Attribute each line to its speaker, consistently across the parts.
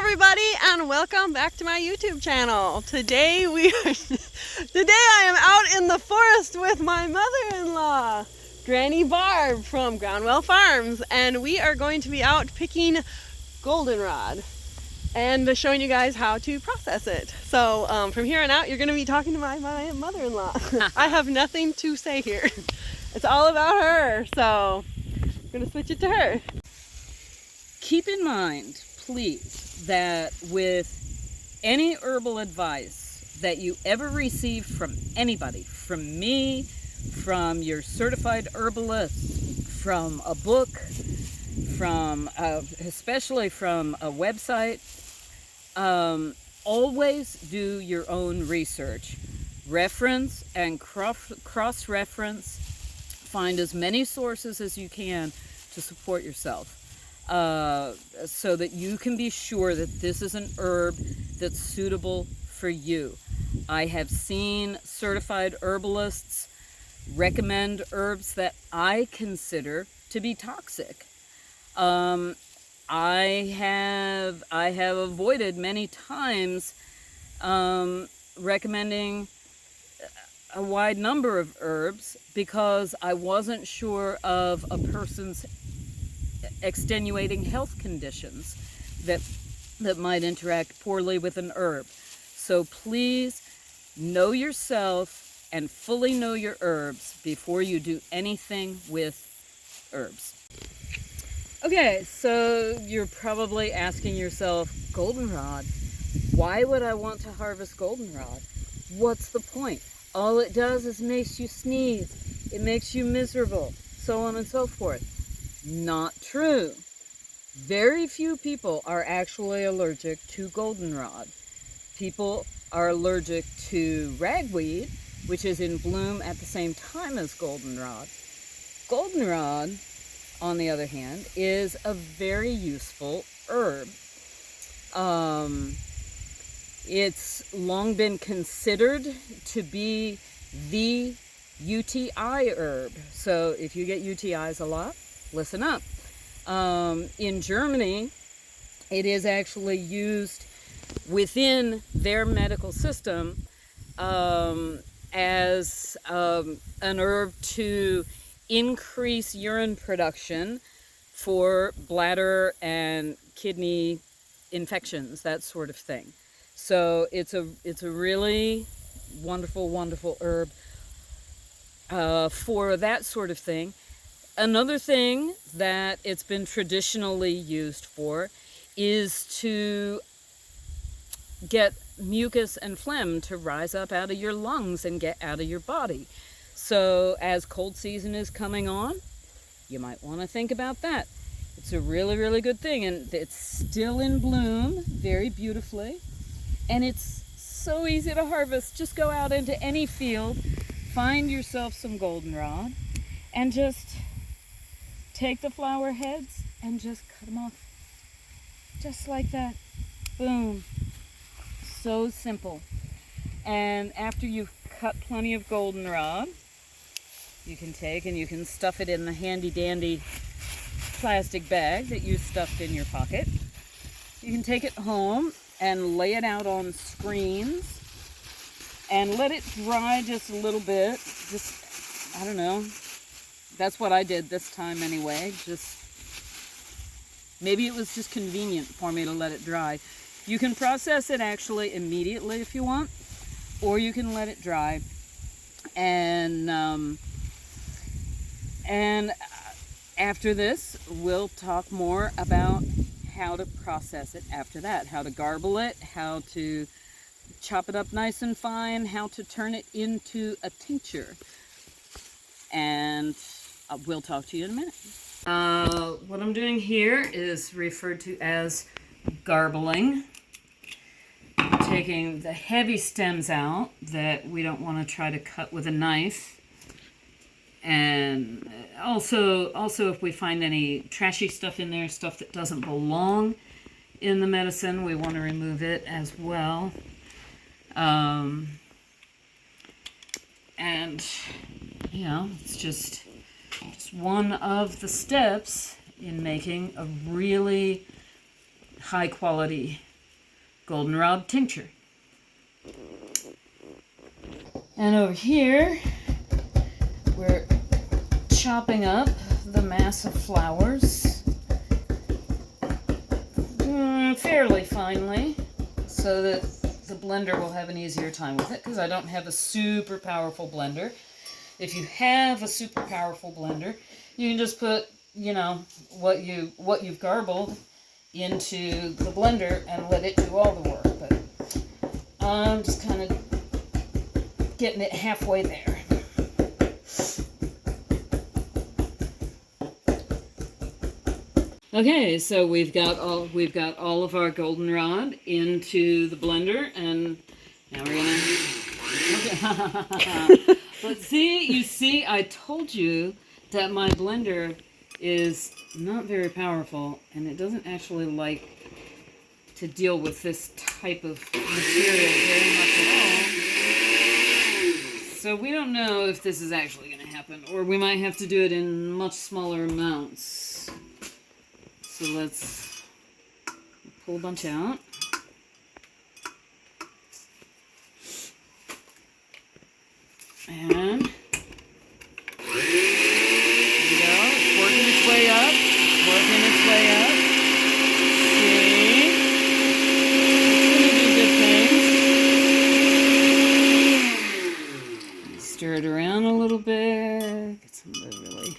Speaker 1: everybody, and welcome back to my YouTube channel. Today I am out in the forest with my mother-in-law, Granny Barb from Groundwell Farms, and we are going to be out picking goldenrod and showing you guys how to process it. So from here on out, you're going to be talking to my mother-in-law. I have nothing to say here. It's all about her, so I'm going to switch it to her.
Speaker 2: Keep in mind, please, that with any herbal advice that you ever receive from anybody, from me, from your certified herbalist, from a book, from especially from a website, always do your own research. Reference and cross-reference. Find as many sources as you can to support yourself. So that you can be sure that this is an herb that's suitable for you. I have seen certified herbalists recommend herbs that I consider to be toxic. I have avoided many times recommending a wide number of herbs because I wasn't sure of a person's extenuating health conditions that might interact poorly with an herb. So please know yourself and fully know your herbs before you do anything with herbs. Okay, so you're probably asking yourself, goldenrod, why would I want to harvest goldenrod? What's the point? All it does is makes you sneeze. It makes you miserable, so on and so forth. Not true. Very few people are actually allergic to goldenrod. People are allergic to ragweed, which is in bloom at the same time as goldenrod. Goldenrod, on the other hand, is a very useful herb. It's long been considered to be the UTI herb. So if you get UTIs a lot, listen up. In Germany, it is actually used within their medical system as an herb to increase urine production for bladder and kidney infections, that sort of thing. So it's a really wonderful herb for that sort of thing. Another thing that it's been traditionally used for is to get mucus and phlegm to rise up out of your lungs and get out of your body. So as cold season is coming on, you might want to think about that. It's a really good thing, and it's still in bloom very beautifully, and it's so easy to harvest. Just go out into any field, find yourself some goldenrod, and just take the flower heads and just cut them off. Just like that. Boom. So simple. And after you've cut plenty of goldenrod, you can take and you can stuff it in the handy dandy plastic bag that you stuffed in your pocket. You can take it home and lay it out on screens and let it dry just a little bit. Just, I don't know. That's what I did this time anyway. Maybe it was just convenient for me to let it dry. You can process it actually immediately if you want, or you can let it dry. And after this, we'll talk more about how to process it after that, how to garble it, how to chop it up nice and fine, how to turn it into a tincture. And we'll talk to you in a minute. What I'm doing here is referred to as garbling. Taking the heavy stems out that we don't want to try to cut with a knife. And also if we find any trashy stuff in there, stuff that doesn't belong in the medicine, we want to remove it as well. And, you know, it's just one of the steps in making a really high quality goldenrod tincture. And over here, we're chopping up the mass of flowers fairly finely so that the blender will have an easier time with it, because I don't have a super powerful blender. If you have a super powerful blender, you can just put, you know, what you've garbled into the blender and let it do all the work. But I'm just kind of getting it halfway there. Okay, so we've got all of our goldenrod into the blender, and now we're gonna. But see, I told you that my blender is not very powerful, and it doesn't actually like to deal with this type of material very much at all. So we don't know if this is actually going to happen, or we might have to do it in much smaller amounts. So let's pull a bunch out. And there we go. It's working its way up. It's working its way up. See? It's going to do good things. Stir it around a little bit. Get some of the really...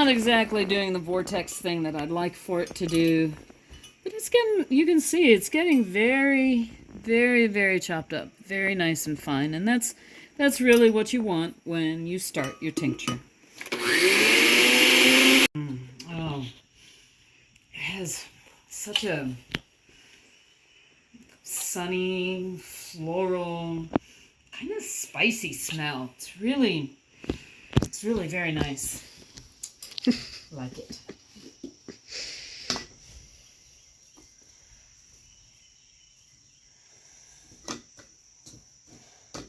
Speaker 2: exactly doing the vortex thing that I'd like for it to do, but it's getting, you can see it's getting very, very, very chopped up, very nice and fine, and that's really what you want when you start your tincture. Oh, it has such a sunny, floral, kind of spicy smell. It's really very nice. Like it.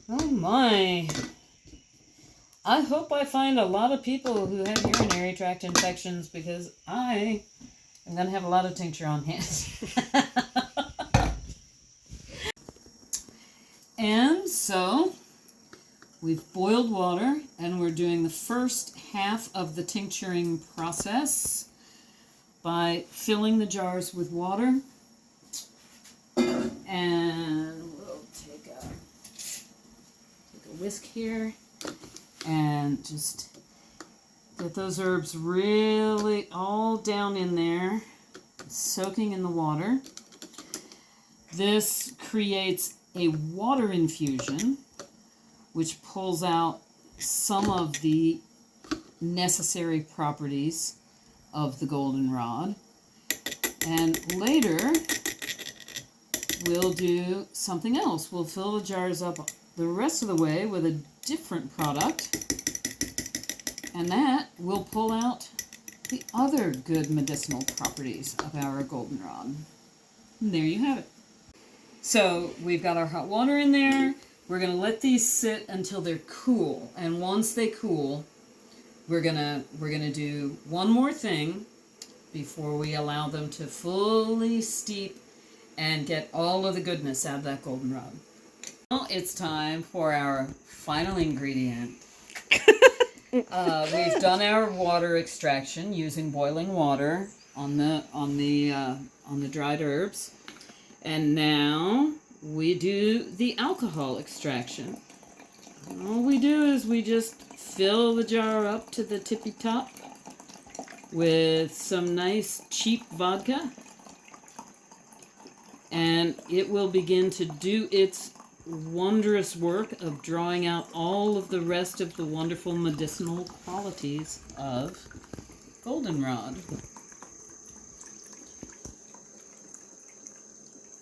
Speaker 2: Oh my. I hope I find a lot of people who have urinary tract infections, because I am going to have a lot of tincture on hand. And so we've boiled water, and we're doing the first half of the tincturing process by filling the jars with water. And we'll take a whisk here and just get those herbs really all down in there, soaking in the water. This creates a water infusion, which pulls out some of the necessary properties of the goldenrod. And later, we'll do something else. We'll fill the jars up the rest of the way with a different product, and that will pull out the other good medicinal properties of our goldenrod. And there you have it. So we've got our hot water in there. We're going to let these sit until they're cool, and once they cool, we're gonna do one more thing before we allow them to fully steep and get all of the goodness out of that goldenrod. Now it's time for our final ingredient. We've done our water extraction using boiling water on the dried herbs, and now we do the alcohol extraction. And all we do is we just fill the jar up to the tippy top with some nice cheap vodka, and it will begin to do its wondrous work of drawing out all of the rest of the wonderful medicinal qualities of goldenrod.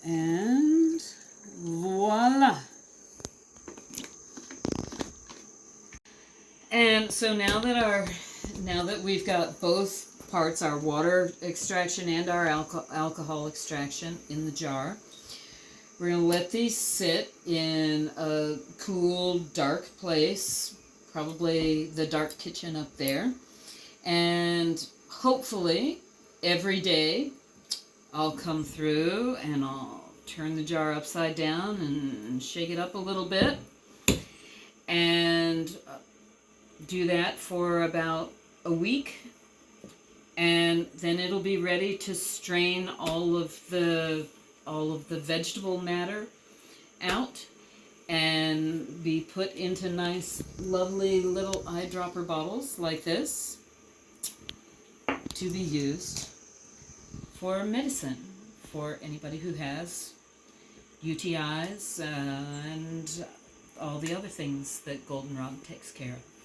Speaker 2: And voila! And so now that now that we've got both parts, our water extraction and our alcohol extraction, in the jar, we're going to let these sit in a cool, dark place, probably the dark kitchen up there. And hopefully every day I'll come through and I'll turn the jar upside down and shake it up a little bit. And do that for about a week. And then it'll be ready to strain all of the vegetable matter out and be put into nice, lovely little eyedropper bottles like this to be used for medicine for anybody who has UTIs and all the other things that goldenrod takes care of.